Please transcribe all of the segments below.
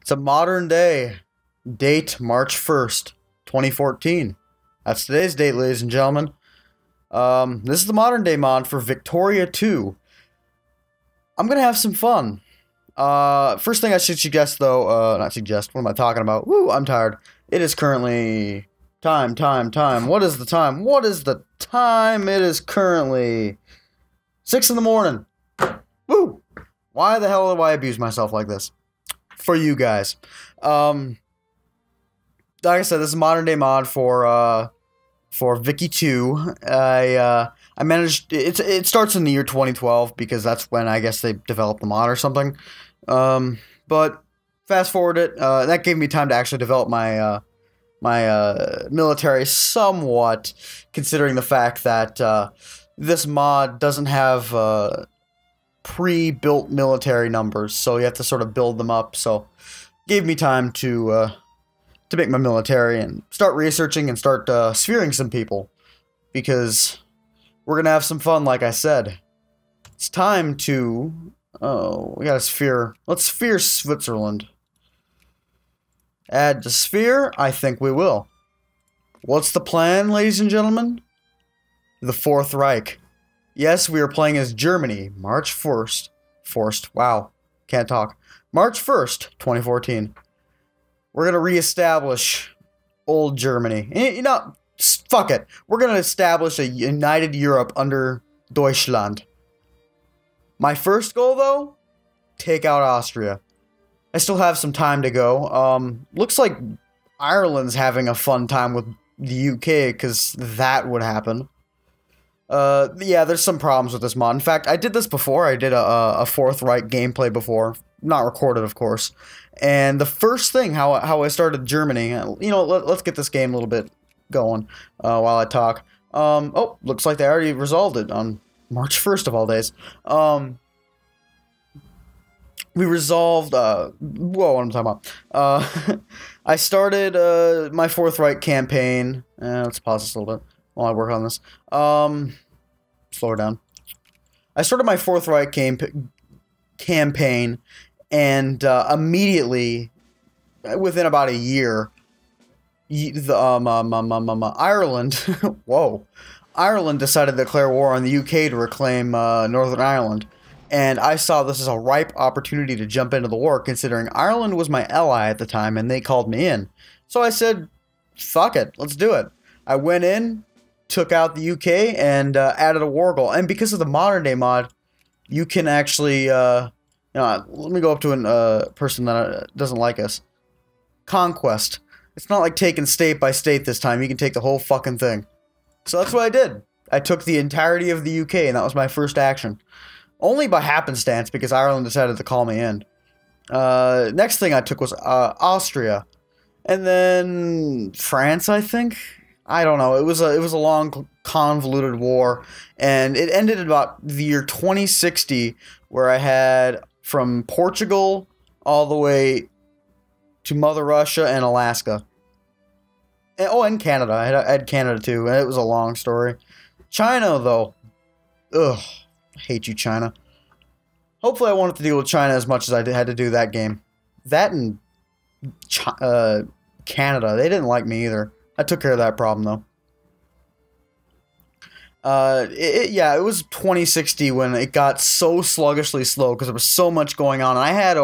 It's a modern day. Date March 1st, 2014. That's today's date, ladies and gentlemen. This is the modern day mod for Victoria 2. I'm gonna have some fun. First thing I should suggest, though, not suggest, what am I talking about? Woo, I'm tired. It is currently time. What is the time? What is the time? It is currently 6 in the morning. Woo! Why the hell do I abuse myself like this? For you guys. Like I said, this is a modern day mod for Vicky 2. I managed it starts in the year 2012 because that's when I guess they developed the mod or something. But fast forward it, that gave me time to actually develop my military somewhat, considering the fact that this mod doesn't have pre-built military numbers, so you have to sort of build them up. So gave me time to make my military and start researching and start sphering some people, because we're gonna have some fun. Like I said, it's time to we got a sphere. Let's sphere Switzerland. Add to sphere. I think we will. What's the plan, ladies and gentlemen? The Fourth Reich. Yes, we are playing as Germany. March 1st. Wow. Can't talk. March 1st, 2014. We're going to reestablish old Germany. You know, fuck it. We're going to establish a united Europe under Deutschland. My first goal, though? Take out Austria. I still have some time to go. Looks like Ireland's having a fun time with the UK, because that would happen. Yeah, there's some problems with this mod. In fact, I did this before. I did a Fourth Reich gameplay before. Not recorded, of course. And the first thing, how I started Germany, you know, let's get this game a little bit going while I talk. Oh, looks like they already resolved it on March 1st of all days. We resolved, whoa, what am I talking about? I started my Fourth Reich campaign. Let's pause this a little bit while I work on this. Slow her down. I started my Fourth Reich campaign, and immediately, within about a year, Ireland, whoa, Ireland decided to declare war on the UK to reclaim Northern Ireland. And I saw this as a ripe opportunity to jump into the war, considering Ireland was my ally at the time, and they called me in. So I said, fuck it, let's do it. I went in, took out the UK, and added a war goal. And because of the modern day mod, you can actually, let me go up to a person that doesn't like us. Conquest. It's not like taking state by state this time. You can take the whole fucking thing. So that's what I did. I took the entirety of the UK, and that was my first action. Only by happenstance, because Ireland decided to call me in. Next thing I took was Austria. And then France, I think? I don't know. It was a long, convoluted war, and it ended at about the year 2060, where I had from Portugal all the way to Mother Russia and Alaska. And Canada. I had Canada too, and it was a long story. China, though. Ugh. I hate you, China. Hopefully I won't have to deal with China as much as I had to do that game. That and Canada, they didn't like me either. I took care of that problem, though. Yeah, it was 2060 when it got so sluggishly slow because there was so much going on. And I had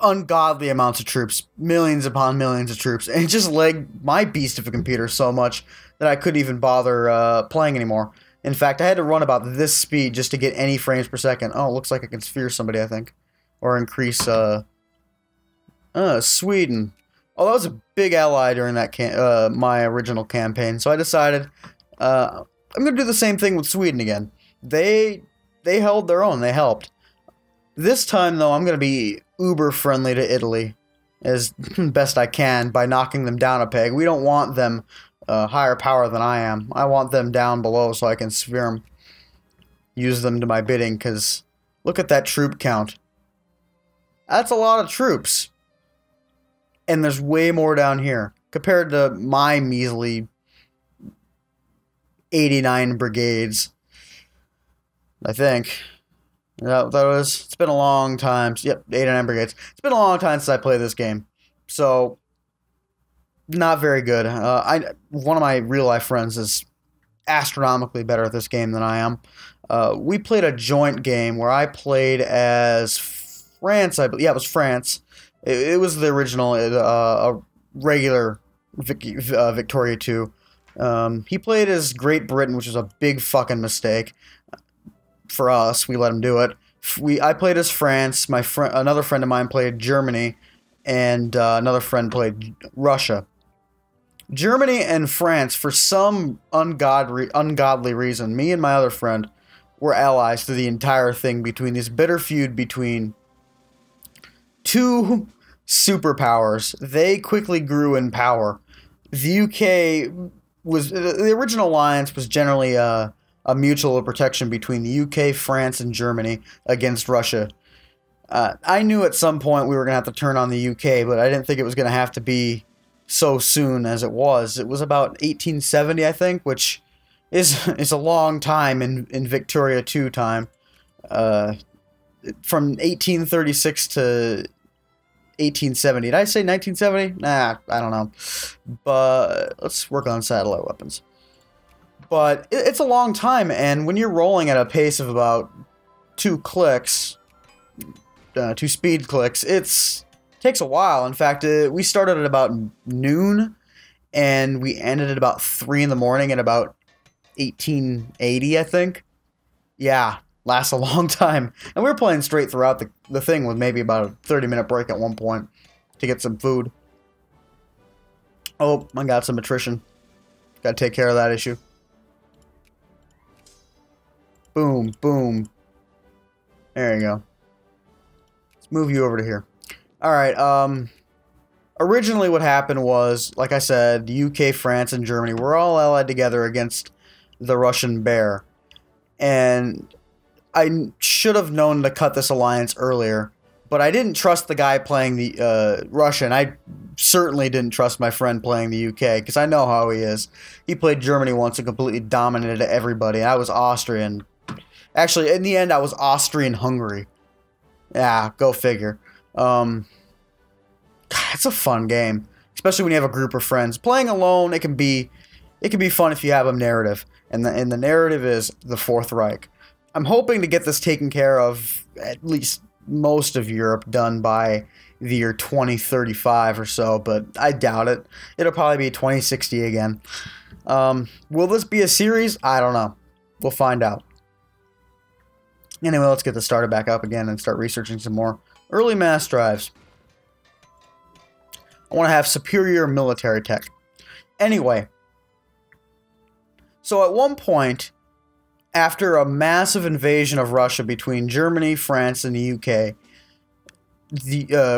ungodly amounts of troops, millions upon millions of troops, and it just lagged my beast of a computer so much that I couldn't even bother playing anymore. In fact, I had to run about this speed just to get any frames per second. Oh, it looks like I can sphere somebody, I think. Or increase, Sweden. Oh, that was a big ally during that my original campaign. So I decided, I'm going to do the same thing with Sweden again. They held their own. They helped. This time, though, I'm going to be uber friendly to Italy as best I can by knocking them down a peg. We don't want them higher power than I am. I want them down below so I can sphere them. Use them to my bidding, because look at that troop count. That's a lot of troops. And there's way more down here compared to my measly 89 brigades. I think. It's been a long time. Yep, 8 brigades. It's been a long time since I played this game. So, not very good. One of my real life friends is astronomically better at this game than I am. We played a joint game where I played as France. Yeah, it was France. It was the original, a regular Victoria 2. He played as Great Britain, which was a big fucking mistake for us. We let him do it. I played as France. Another friend of mine played Germany, and another friend played Russia. Germany and France, for some ungodly reason, me and my other friend were allies through the entire thing, between this bitter feud between two superpowers. They quickly grew in power. The UK the original alliance was generally a mutual protection between the UK, France, and Germany against Russia. I knew at some point we were going to have to turn on the UK, but I didn't think it was going to have to be so soon as it was. It was about 1870, I think, which is a long time in Victoria 2 time. From 1836 to 1870. Did I say 1970? Nah, I don't know. But let's work on satellite weapons. But it's a long time, and when you're rolling at a pace of about 2 clicks, 2 speed clicks, it takes a while. In fact, we started at about noon, and we ended at about 3 in the morning at about 1880, I think. Yeah, lasts a long time. And we were playing straight throughout the thing with maybe about a 30-minute break at one point to get some food. Oh, I got some attrition. Gotta take care of that issue. Boom, boom. There you go. Let's move you over to here. Alright, originally what happened was, like I said, the UK, France, and Germany were all allied together against the Russian bear. And I should have known to cut this alliance earlier, but I didn't trust the guy playing the Russia, and I certainly didn't trust my friend playing the UK, because I know how he is. He played Germany once and completely dominated everybody. I was Austrian. Actually, in the end, I was Austrian-Hungary. Yeah, go figure. It's a fun game, especially when you have a group of friends. Playing alone, it can be fun if you have a narrative, and the narrative is the Fourth Reich. I'm hoping to get this taken care of, at least most of Europe, done by the year 2035 or so, but I doubt it. It'll probably be 2060 again. Will this be a series? I don't know. We'll find out. Anyway, let's get this started back up again and start researching some more early mass drives. I want to have superior military tech. Anyway, so at one point, after a massive invasion of Russia between Germany, France, and the UK,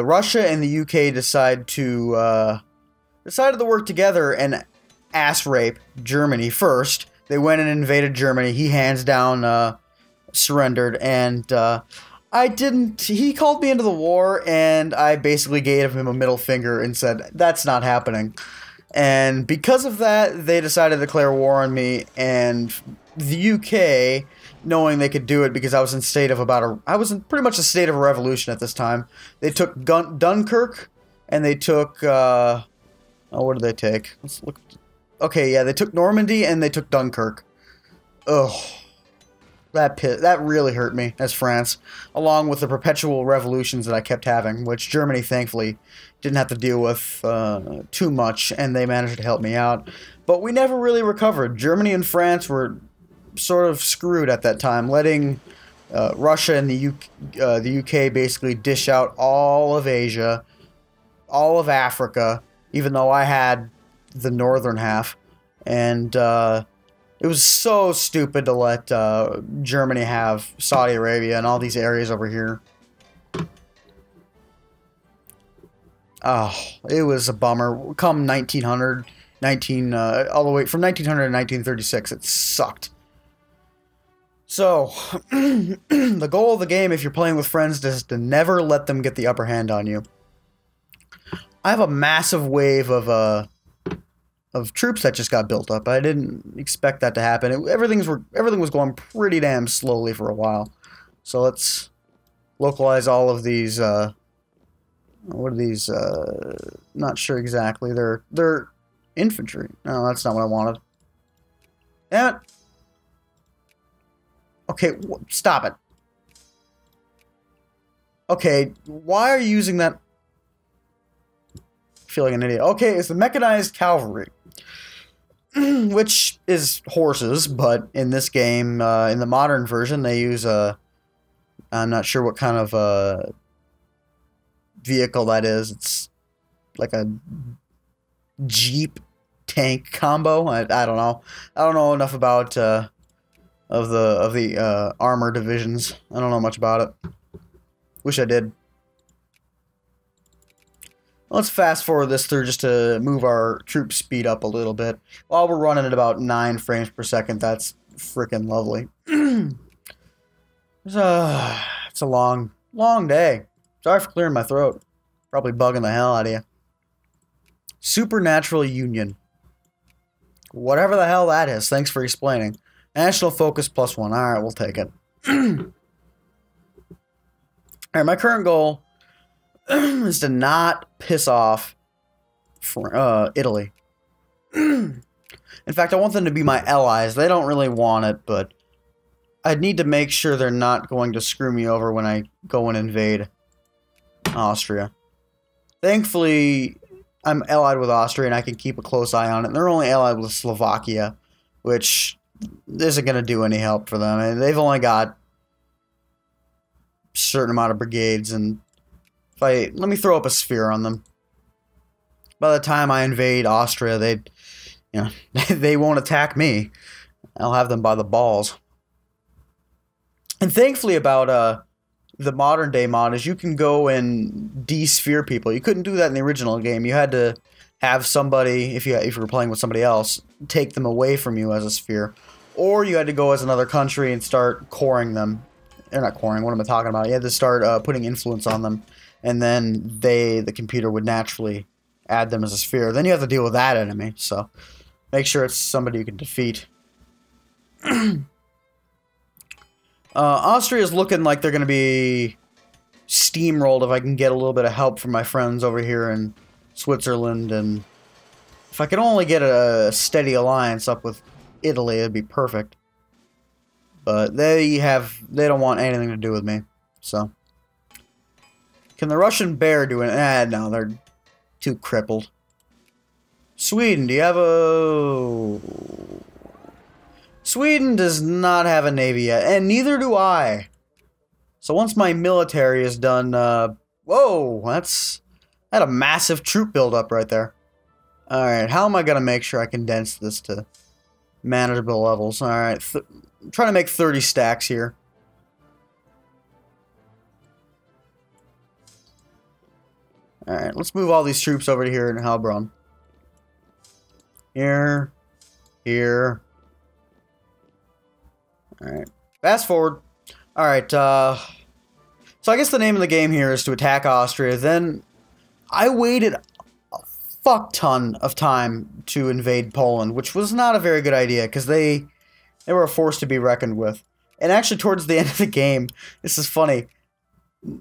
Russia and the UK decided to work together and ass rape Germany first. They went and invaded Germany. He hands down surrendered, and he called me into the war, and I basically gave him a middle finger and said, that's not happening. And because of that, they decided to declare war on me, and the UK, knowing they could do it because I was in pretty much a state of a revolution at this time. They took Dunkirk, and they took, what did they take? Let's look. Okay, yeah, they took Normandy, and they took Dunkirk. Ugh. That really hurt me as France, along with the perpetual revolutions that I kept having, which Germany thankfully didn't have to deal with too much, and they managed to help me out. But we never really recovered. Germany and France were sort of screwed at that time, letting Russia and the UK basically dish out all of Asia, all of Africa, even though I had the northern half, and it was so stupid to let Germany have Saudi Arabia and all these areas over here. Oh, it was a bummer. Come 1900, all the way from 1900 to 1936, it sucked. So, the goal of the game, if you're playing with friends, is to never let them get the upper hand on you. I have a massive wave of troops that just got built up. I didn't expect that to happen. Everything was going pretty damn slowly for a while. So let's localize all of these, what are these, not sure exactly. They're infantry. No, that's not what I wanted. Damn it. Okay, stop it. Okay, why are you using that? I feel like an idiot. Okay, it's the mechanized cavalry. Which is horses, but in this game, in the modern version, they use a... I'm not sure what kind of vehicle that is. It's like a Jeep tank combo. I don't know. I don't know enough about of the armor divisions. I don't know much about it. Wish I did. Let's fast forward this through just to move our troop speed up a little bit. While we're running at about 9 frames per second, that's freaking lovely. It's a long day. Sorry for clearing my throat. Probably bugging the hell out of you. Supernatural Union. Whatever the hell that is. Thanks for explaining. National Focus +1. Alright, we'll take it. Alright, my current goal is to not piss off Italy. In fact, I want them to be my allies. They don't really want it, but I'd need to make sure they're not going to screw me over when I go and invade Austria. Thankfully, I'm allied with Austria, and I can keep a close eye on it. And they're only allied with Slovakia, which isn't going to do any help for them. And they've only got a certain amount of brigades, and let me throw up a sphere on them. By the time I invade Austria, they won't attack me. I'll have them by the balls. And thankfully about the modern day mod is you can go and de-sphere people. You couldn't do that in the original game. You had to have somebody, if you were playing with somebody else, take them away from you as a sphere. Or you had to go as another country and start coring them. They're not coring, what am I talking about? You had to start putting influence on them. And then the computer would naturally add them as a sphere. Then you have to deal with that enemy, so make sure it's somebody you can defeat. Austria is looking like they're going to be steamrolled if I can get a little bit of help from my friends over here in Switzerland. And if I could only get a steady alliance up with Italy, it'd be perfect. But they don't want anything to do with me, so... Can the Russian bear do it? No, they're too crippled. Sweden, do you have a... Sweden does not have a navy yet, and neither do I. So once my military is done, whoa, I had a massive troop buildup right there. Alright, how am I going to make sure I condense this to manageable levels? Alright, I'm trying to make 30 stacks here. Alright, let's move all these troops over to here in Heilbronn. Here. Alright, fast forward. Alright, so I guess the name of the game here is to attack Austria. Then I waited a fuck ton of time to invade Poland, which was not a very good idea, because they were a force to be reckoned with. And actually, towards the end of the game, this is funny,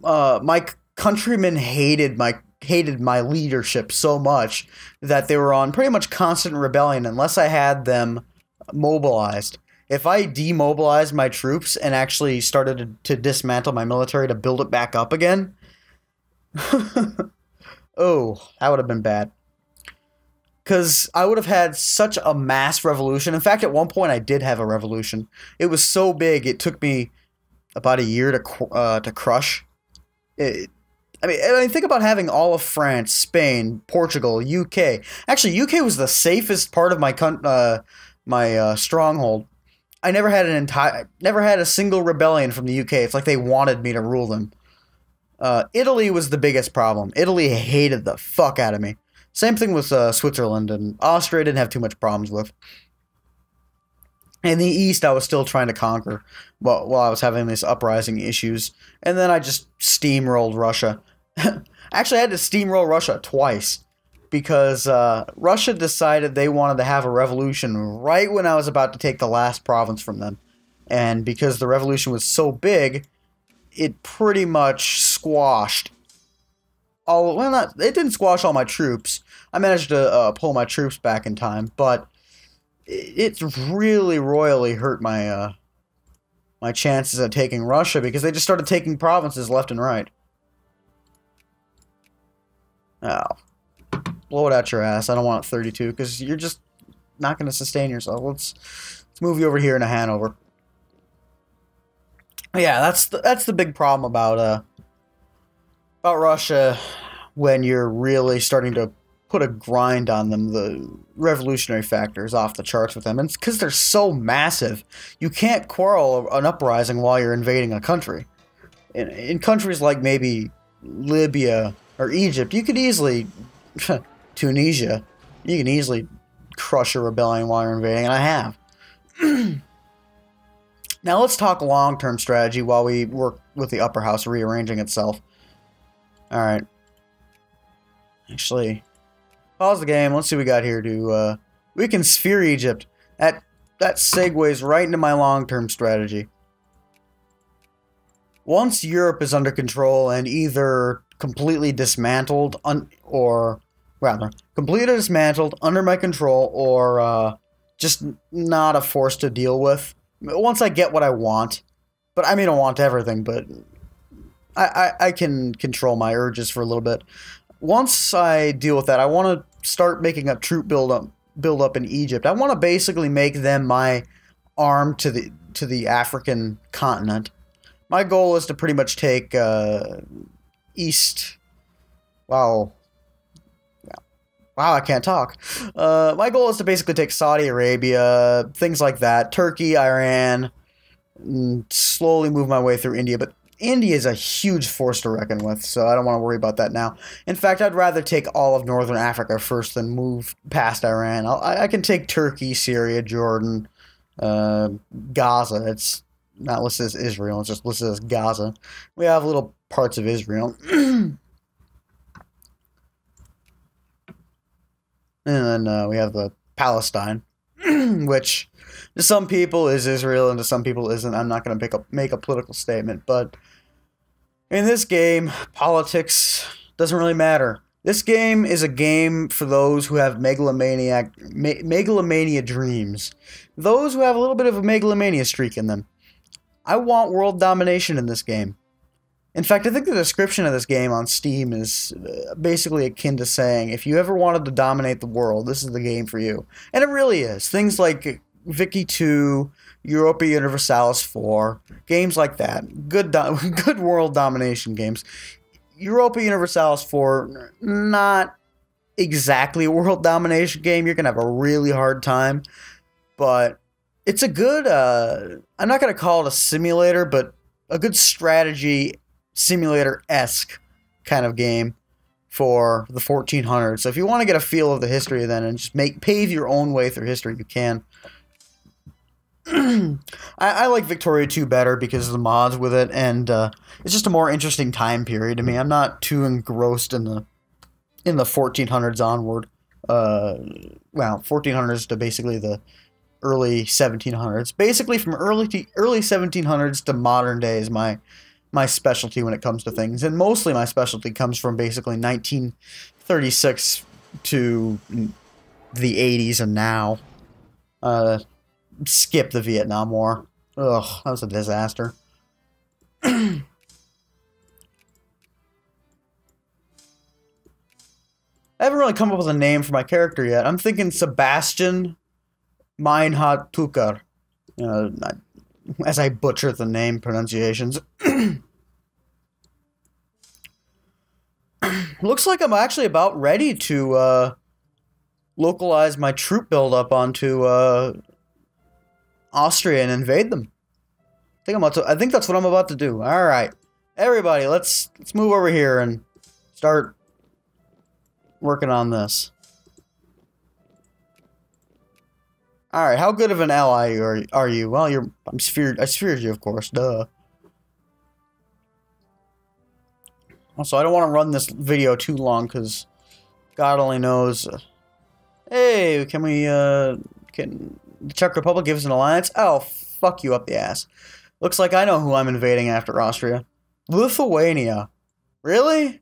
my countrymen hated my leadership so much that they were on pretty much constant rebellion unless I had them mobilized. If I demobilized my troops and actually started to dismantle my military to build it back up again, oh, that would have been bad. Because I would have had such a mass revolution. In fact, at one point I did have a revolution. It was so big, it took me about a year to crush. I mean, think about having all of France, Spain, Portugal, UK. Actually, UK was the safest part of my stronghold. I never had a single rebellion from the UK. It's like they wanted me to rule them. Italy was the biggest problem. Italy hated the fuck out of me. Same thing with Switzerland, and Austria didn't have too much problems with. In the East, I was still trying to conquer while I was having these uprising issues. And then I just steamrolled Russia. Actually, I had to steamroll Russia twice. Because Russia decided they wanted to have a revolution right when I was about to take the last province from them. And because the revolution was so big, it pretty much squashed all. Well, not it didn't squash all my troops. I managed to pull my troops back in time, but it's really royally hurt my my chances at taking Russia because they just started taking provinces left and right. Oh, blow it out your ass. I don't want 32 because you're just not going to sustain yourself. Let's move you over here into Hanover. Yeah, that's the big problem about Russia when you're really starting to put a grind on them. The revolutionary factor is off the charts with them, and it's because they're so massive. You can't quarrel an uprising while you're invading a country. In countries like maybe Libya or Egypt, you could easily Tunisia, you can easily crush a rebellion while you're invading, and I have. Now let's talk long-term strategy while we work with the upper house rearranging itself. Alright. Actually, pause the game. Let's see what we got here. We can sphere Egypt. That segues right into my long-term strategy. Once Europe is under control and either completely dismantled, or rather, completely dismantled, under my control, or just not a force to deal with, once I get what I want, but I mean I want everything, but I can control my urges for a little bit. Once I deal with that, I want to start making a troop build up in Egypt. I want to basically make them my arm to the African continent. My goal is to pretty much take East. Wow, I can't talk. My goal is to basically take Saudi Arabia, things like that, Turkey, Iran, and slowly move my way through India. But India is a huge force to reckon with, so I don't want to worry about that now. In fact, I'd rather take all of Northern Africa first than move past Iran. I can take Turkey, Syria, Jordan, Gaza. It's not listed as Israel, it's just listed as Gaza. We have little parts of Israel. And then we have the Palestine, which to some people is Israel and to some people isn't. I'm not going to make a political statement, but in this game, politics doesn't really matter. This game is a game for those who have megalomania dreams. Those who have a little bit of a megalomania streak in them. I want world domination in this game. In fact, I think the description of this game on Steam is basically akin to saying, if you ever wanted to dominate the world, this is the game for you. And it really is. Things like Vicky 2, Europa Universalis 4, games like that. Good world domination games. Europa Universalis 4, not exactly a world domination game. You're going to have a really hard time. But it's a good, I'm not going to call it a simulator, but a good strategy simulator-esque kind of game for the 1400s. So if you want to get a feel of the history then and just pave your own way through history, you can. I like Victoria 2 better because of the mods with it, and it's just a more interesting time period to me. I'm not too engrossed in the 1400s onward. Well, 1400s to basically the early 1700s. Basically from early 1700s to modern day is my specialty when it comes to things, and mostly my specialty comes from basically 1936 to the 80s and now. Skip the Vietnam War. Ugh, that was a disaster. I haven't really come up with a name for my character yet. I'm thinking Sebastian Meinhard Tucker. As I butcher the name pronunciations. Looks like I'm actually about ready to localize my troop buildup onto Austria and invade them. I think that's what I'm about to do. All right, everybody, let's move over here and start working on this. All right, how good of an ally are you? Well, I sphered you, of course. Duh. Also, I don't want to run this video too long because God only knows. Hey, can the Czech Republic give us an alliance? Oh, fuck you up the ass. Looks like I know who I'm invading after Austria. Lithuania. Really?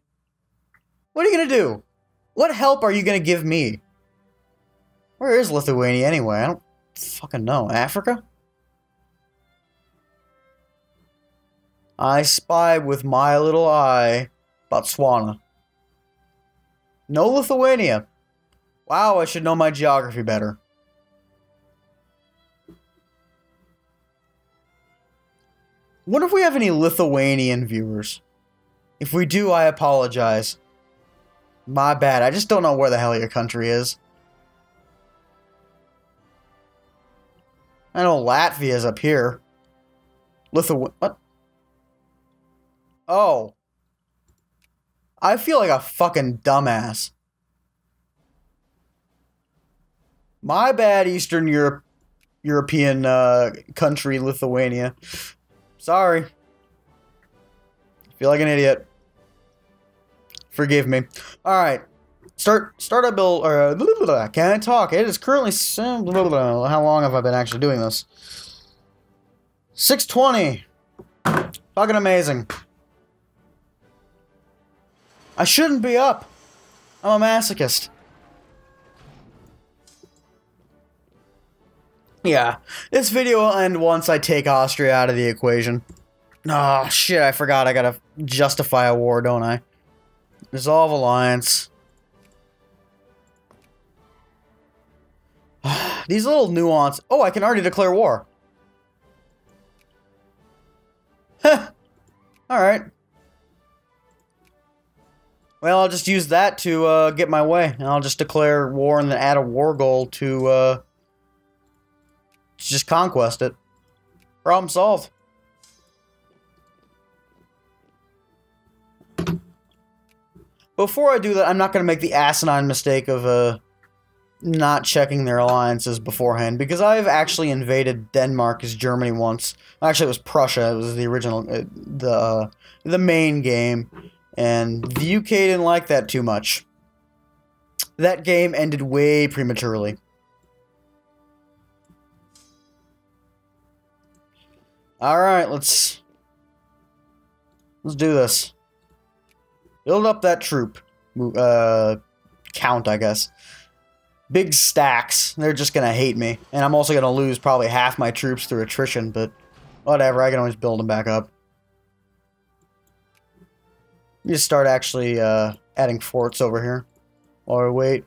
What are you gonna do? What help are you gonna give me? Where is Lithuania anyway? I don't fucking know. Africa? I spy with my little eye Botswana. No Lithuania. Wow, I should know my geography better. Wonder if we have any Lithuanian viewers. If we do, I apologize. My bad. I just don't know where the hell your country is. I know Latvia's up here. What? Oh. I feel like a fucking dumbass. My bad, Eastern European country, Lithuania. Sorry. Feel like an idiot. Forgive me. Alright. Start a build, or can't talk. It is currently, how long have I been actually doing this? 6:20. Fucking amazing. I shouldn't be up. I'm a masochist. Yeah, this video will end once I take Austria out of the equation. Oh, shit, I forgot I gotta justify a war, don't I? Dissolve alliance. These little nuance. Oh, I can already declare war. Heh. Alright. Well, I'll just use that to get my way. And I'll just declare war and then add a war goal to just conquest it. Problem solved. Before I do that, I'm not going to make the asinine mistake of not checking their alliances beforehand, because I've actually invaded Denmark as Germany once. Actually, it was Prussia. It was the original, the main game, and the UK didn't like that too much. That game ended way prematurely. All right, let's do this. Build up that troop count, I guess. Big stacks. They're just gonna hate me, and I'm also gonna lose probably half my troops through attrition. But whatever, I can always build them back up. Just start actually adding forts over here while we wait.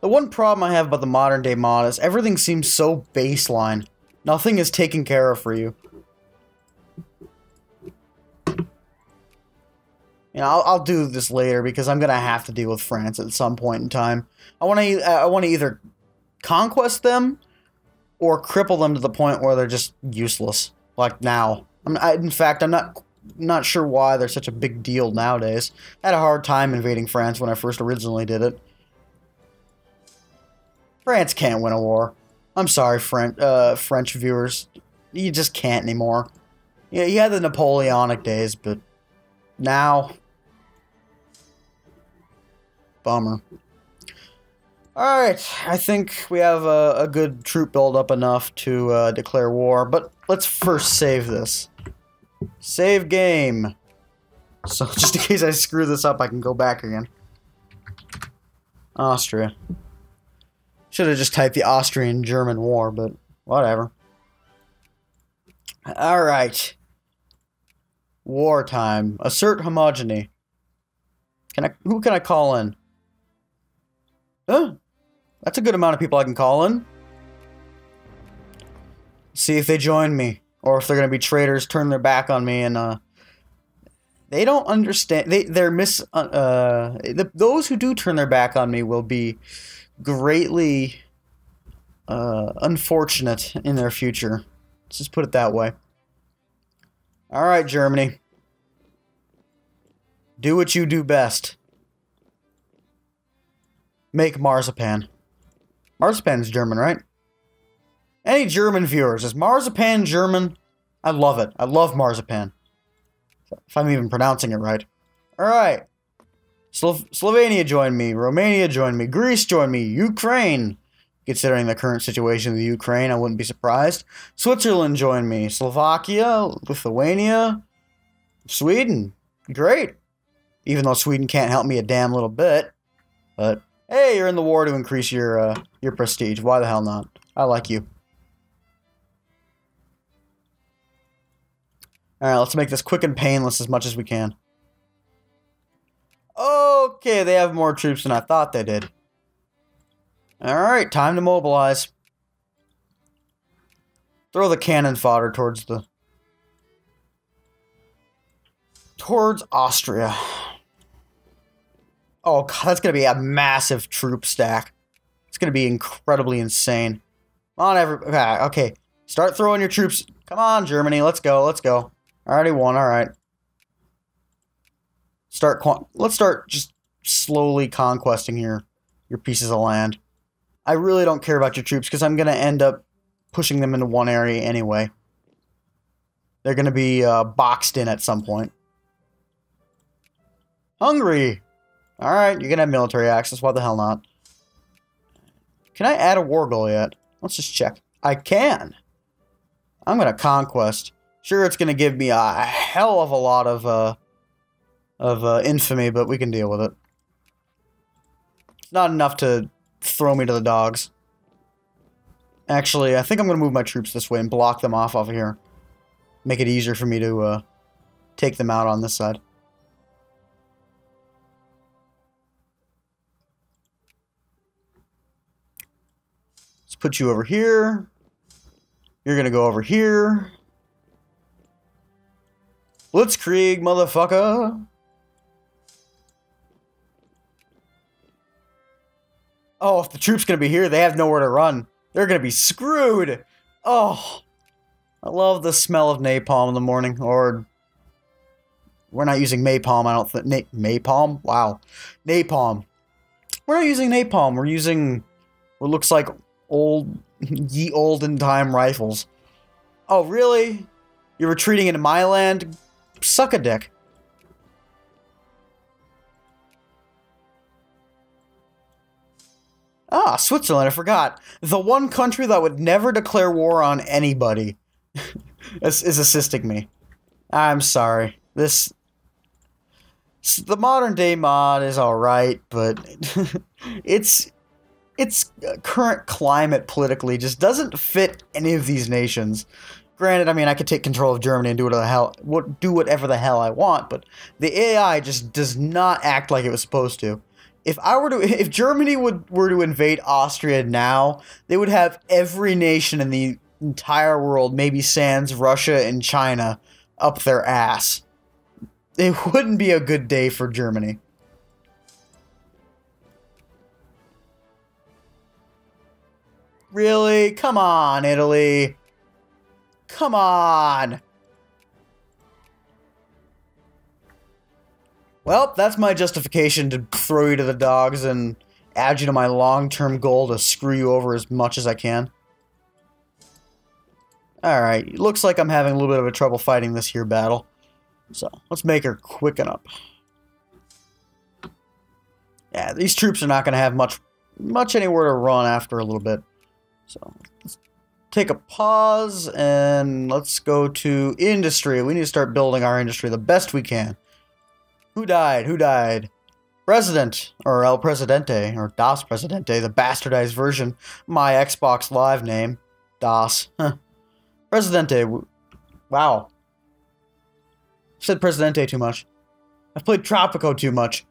The one problem I have about the modern day mod is everything seems so baseline. Nothing is taken care of for you. You know, I'll do this later because I'm gonna have to deal with France at some point in time. I want to either conquest them or cripple them to the point where they're just useless. Like now. In fact, I'm not sure why they're such a big deal nowadays. I had a hard time invading France when I first originally did it. France can't win a war. I'm sorry, French viewers. You just can't anymore. Yeah, you had the Napoleonic days, but now, bummer. Alright, I think we have a good troop build-up enough to declare war, but let's first save this. Save game. So, just in case I screw this up, I can go back again. Austria. Should have just typed the Austrian-German War, but whatever. Alright. Wartime. Assert homogeny. Who can I call in? Huh? That's a good amount of people I can call in. See if they join me. Or if they're going to be traitors, turn their back on me, and they don't understand. Those who do turn their back on me will be greatly unfortunate in their future. Let's just put it that way. Alright, Germany. Do what you do best. Make marzipan. Marzipan's German, right? Any German viewers, is marzipan German? I love it. I love marzipan. If I'm even pronouncing it right. Alright. Slovenia joined me. Romania joined me. Greece joined me. Ukraine. considering the current situation in the Ukraine. I wouldn't be surprised. Switzerland joined me. Slovakia, Lithuania, Sweden. Great. Even though Sweden can't help me a damn little bit. But, hey, you're in the war to increase your prestige. Why the hell not? I like you. Alright, let's make this quick and painless as much as we can. Okay, they have more troops than I thought they did. Alright, time to mobilize. Throw the cannon fodder towards Austria. Oh, God, that's going to be a massive troop stack. It's going to be incredibly insane. Come on, okay. Start throwing your troops. Come on, Germany. Let's go. Let's go. I already won. All right. Let's start just slowly conquesting your pieces of land. I really don't care about your troops because I'm going to end up pushing them into one area anyway. They're going to be boxed in at some point. Hungary. All right, you're going to have military access. Why the hell not? Can I add a war goal yet? Let's just check. I can. I'm going to conquest. Sure, it's going to give me a hell of a lot of infamy, but we can deal with it. It's not enough to throw me to the dogs. Actually, I think I'm going to move my troops this way and block them off of here. Make it easier for me to take them out on this side. Let's put you over here. You're going to go over here. Blitzkrieg, motherfucker. Oh, if the troops going to be here, they have nowhere to run. They're going to be screwed. Oh, I love the smell of napalm in the morning. Or, we're not using napalm, I don't think. Napalm? Wow. Napalm. We're not using napalm. We're using what looks like ye olden time rifles. Oh, really? You're retreating into my land? Suck a dick. Ah, Switzerland, I forgot. The one country that would never declare war on anybody is assisting me. I'm sorry. The modern day mod is alright, but its current climate politically just doesn't fit any of these nations. Granted, I mean, I could take control of Germany and do whatever the hell I want, but the AI just does not act like it was supposed to. If Germany were to invade Austria now, they would have every nation in the entire world, maybe sans Russia and China, up their ass. It wouldn't be a good day for Germany. Really? Come on, Italy. Come on! Well, that's my justification to throw you to the dogs and add you to my long-term goal to screw you over as much as I can. Alright, looks like I'm having a little bit of a trouble fighting this here battle. So, let's make her quicken up. Yeah, these troops are not going to have much anywhere to run after a little bit. So, let's take a pause and let's go to industry. We need to start building our industry the best we can. Who died? Who died? President, or El Presidente, or Das Presidente, the bastardized version. My Xbox Live name. Das. Huh. Presidente. Wow. I said Presidente too much. I've played Tropico too much.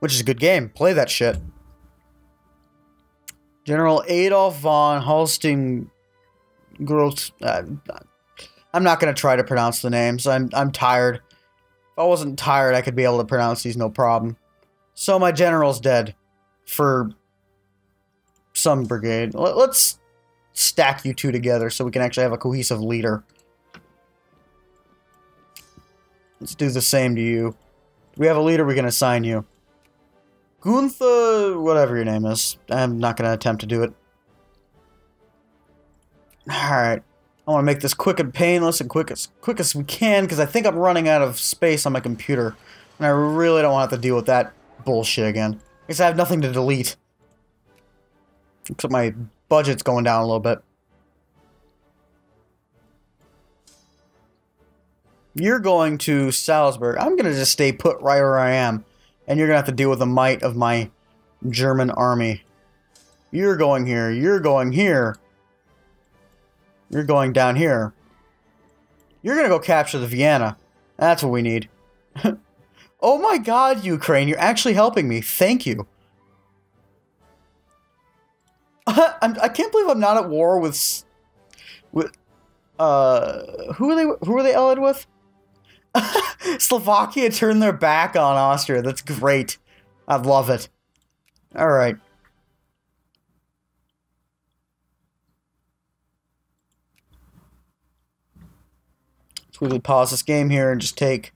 Which is a good game. Play that shit. General Adolf von Holstein Groth. I'm not going to try to pronounce the names. I'm tired. If I wasn't tired, I could be able to pronounce these no problem. So my general's dead. For some brigade. Let's stack you two together so we can actually have a cohesive leader. Let's do the same to you. Do we have a leader? We can assign you. Gunther, whatever your name is. I'm not going to attempt to do it. Alright. I want to make this quick and painless and quick as we can, because I think I'm running out of space on my computer. And I really don't want to have to deal with that bullshit again. Because I have nothing to delete. Looks like my budget's going down a little bit. You're going to Salzburg. I'm going to just stay put right where I am. And you're going to have to deal with the might of my German army. You're going here. You're going here. You're going down here. You're going to go capture the Vienna. That's what we need. Oh my god, Ukraine. You're actually helping me. Thank you. I can't believe I'm not at war with who are they allied with? Slovakia turned their back on Austria. That's great. I love it. All right. Let's quickly pause this game here and just take...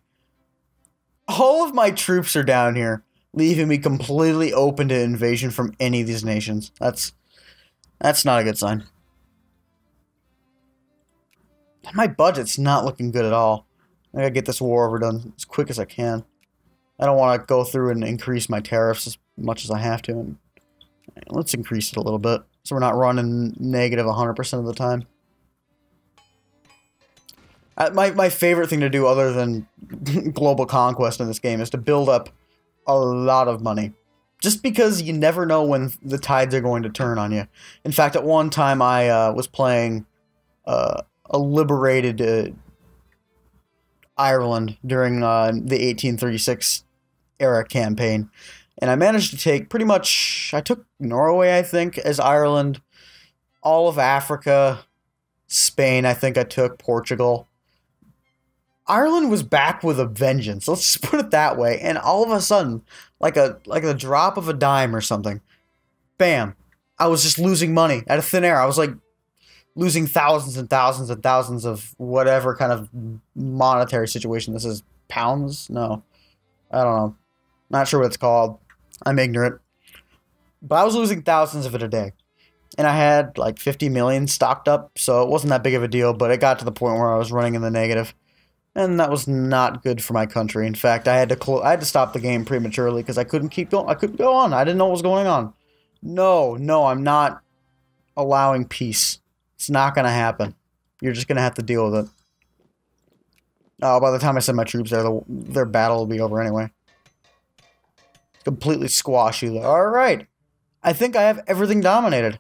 All of my troops are down here, leaving me completely open to invasion from any of these nations. That's not a good sign. My budget's not looking good at all. I gotta get this war overdone as quick as I can. I don't want to go through and increase my tariffs as much as I have to. And let's increase it a little bit so we're not running negative 100% of the time. My favorite thing to do other than global conquest in this game is to build up a lot of money. Just because you never know when the tides are going to turn on you. In fact, at one time I was playing a liberated Ireland during the 1836 era campaign. And I managed to take pretty much... I took Norway, I think, as Ireland. All of Africa. Spain, I think I took. Portugal. Ireland was back with a vengeance. Let's just put it that way. And all of a sudden, like a drop of a dime or something, bam, I was just losing money out of thin air. I was like losing thousands and thousands and thousands of whatever kind of monetary situation this is. Pounds? No. I don't know. Not sure what it's called. I'm ignorant. But I was losing thousands of it a day. And I had like 50 million stocked up, so it wasn't that big of a deal, but it got to the point where I was running in the negative. And that was not good for my country. In fact, I had to stop the game prematurely because I couldn't keep going. I couldn't go on. I didn't know what was going on. No, I'm not allowing peace. It's not going to happen. You're just going to have to deal with it. Oh, by the time I send my troops there, their battle will be over anyway. Completely squash you. All right. I think I have everything dominated.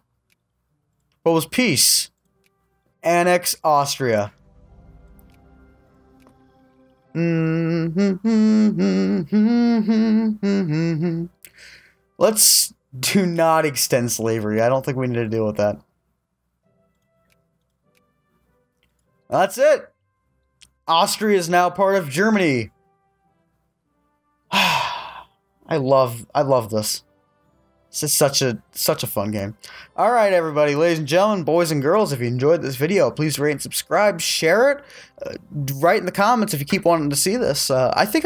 What was peace? Annex Austria. Let's do not extend slavery. I don't think we need to deal with that. That's it. Austria is now part of Germany. I love this. This is such a fun game. All right, everybody, ladies and gentlemen, boys and girls, if you enjoyed this video, please rate and subscribe, share it, write in the comments if you keep wanting to see this. I think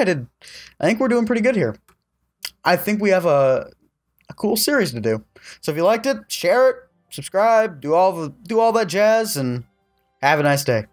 we're doing pretty good here. I think we have a cool series to do. So if you liked it, share it, subscribe, do all that jazz, and have a nice day.